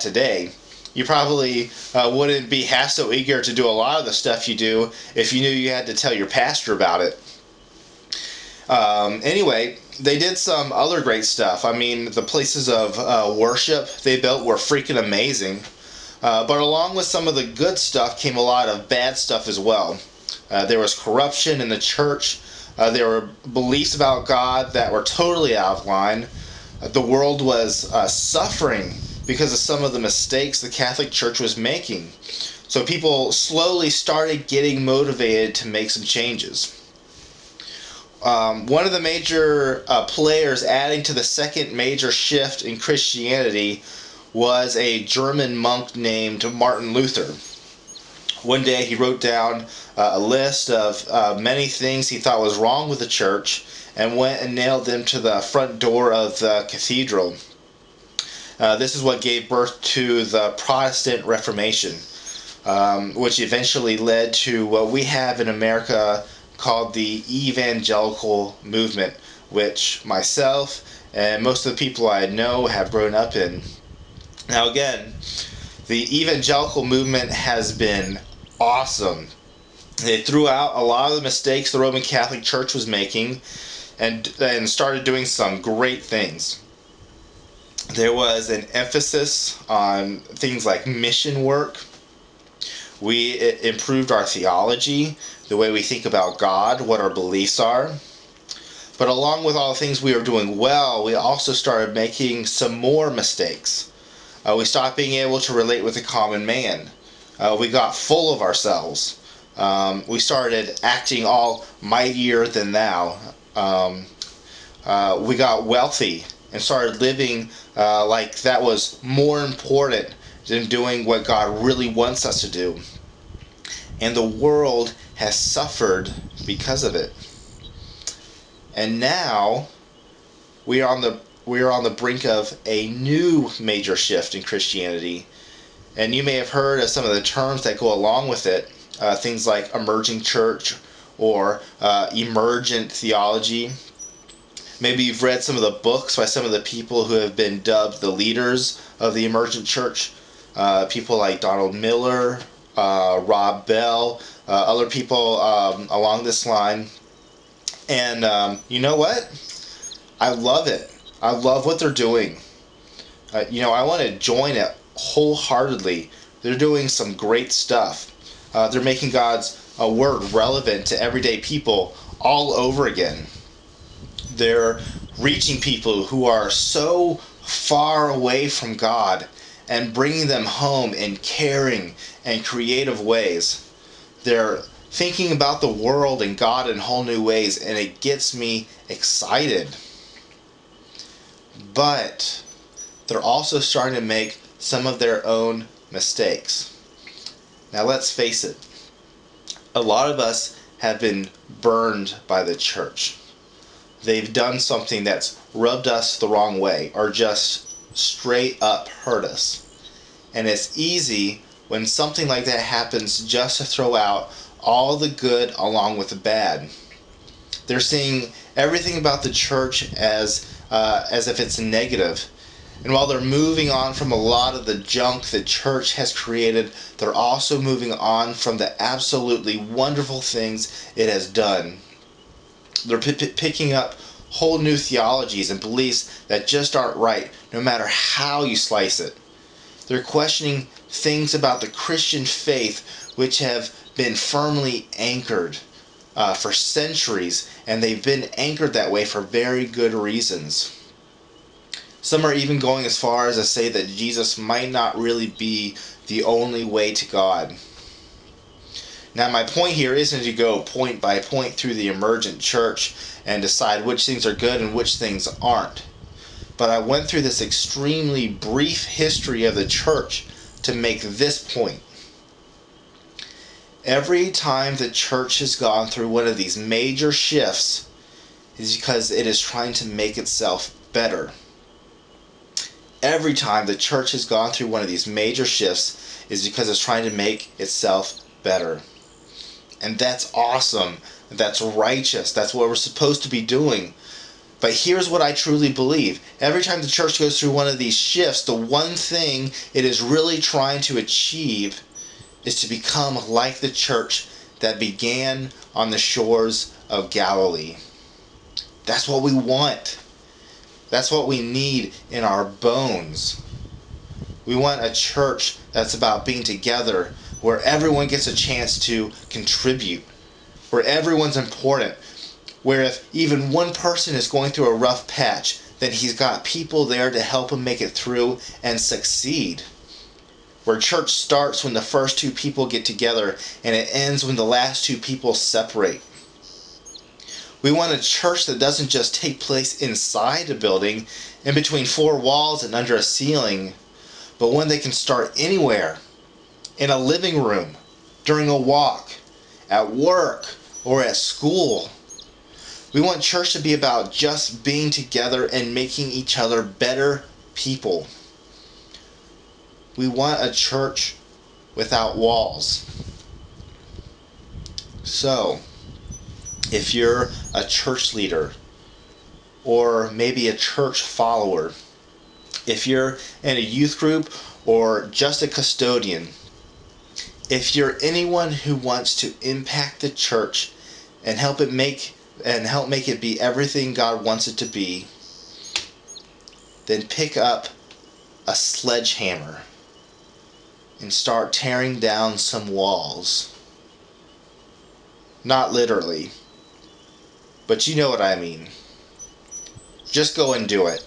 today, you probably wouldn't be half so eager to do a lot of the stuff you do if you knew you had to tell your pastor about it. Anyway, they did some other great stuff. I mean, the places of worship they built were freaking amazing. But along with some of the good stuff came a lot of bad stuff as well. There was corruption in the church. There were beliefs about God that were totally out of line. The world was suffering because of some of the mistakes the Catholic Church was making. So people slowly started getting motivated to make some changes. One of the major players adding to the second major shift in Christianity was a German monk named Martin Luther. One day he wrote down a list of many things he thought was wrong with the church and went and nailed them to the front door of the cathedral. This is what gave birth to the Protestant Reformation, which eventually led to what we have in America called the evangelical movement, which myself and most of the people I know have grown up in. Now again, the evangelical movement has been awesome. They threw out a lot of the mistakes the Roman Catholic Church was making and started doing some great things. There was an emphasis on things like mission work. We improved our theology, the way we think about God, what our beliefs are. But along with all the things we were doing well, we also started making some more mistakes. We stopped being able to relate with the common man. We got full of ourselves. We started acting all mightier than thou. We got wealthy and started living like that was more important than doing what God really wants us to do. And the world has suffered because of it. And now we are on the brink of a new major shift in Christianity. And you may have heard of some of the terms that go along with it, things like emerging church or emergent theology. Maybe you've read some of the books by some of the people who have been dubbed the leaders of the emergent church. People like Donald Miller, Rob Bell, other people along this line. And you know what? I love it. I love what they're doing. I want to join it wholeheartedly. They're doing some great stuff. They're making God's word relevant to everyday people all over again. They're reaching people who are so far away from God and bringing them home in caring and creative ways. They're thinking about the world and God in whole new ways, and it gets me excited. But they're also starting to make some of their own mistakes. Now let's face it, a lot of us have been burned by the church. They've done something that's rubbed us the wrong way or just straight up hurt us. And it's easy when something like that happens just to throw out all the good along with the bad. They're seeing everything about the church as if it's negative. And while they're moving on from a lot of the junk the church has created, they're also moving on from the absolutely wonderful things it has done. They're picking up whole new theologies and beliefs that just aren't right, no matter how you slice it. They're questioning things about the Christian faith which have been firmly anchored for centuries, and they've been anchored that way for very good reasons. Some are even going as far as to say that Jesus might not really be the only way to God. Now, my point here isn't to go point by point through the emergent church and decide which things are good and which things aren't. But I went through this extremely brief history of the church to make this point. Every time the church has gone through one of these major shifts is because it is trying to make itself better. Every time the church has gone through one of these major shifts is because it's trying to make itself better. And that's awesome. That's righteous. That's what we're supposed to be doing. But here's what I truly believe. Every time the church goes through one of these shifts, the one thing it is really trying to achieve is to become like the church that began on the shores of Galilee. That's what we want. That's what we need in our bones. We want a church that's about being together, where everyone gets a chance to contribute, where everyone's important, where if even one person is going through a rough patch, then he's got people there to help him make it through and succeed. Where church starts when the first two people get together and it ends when the last two people separate. We want a church that doesn't just take place inside a building, in between four walls and under a ceiling, but one that can start anywhere, in a living room, during a walk, at work, or at school. We want church to be about just being together and making each other better people. We want a church without walls. So, if you're a church leader, or maybe a church follower, if you're in a youth group or just a custodian, if you're anyone who wants to impact the church and help make it be everything God wants it to be, then pick up a sledgehammer and start tearing down some walls. Not literally, but you know what I mean. Just go and do it.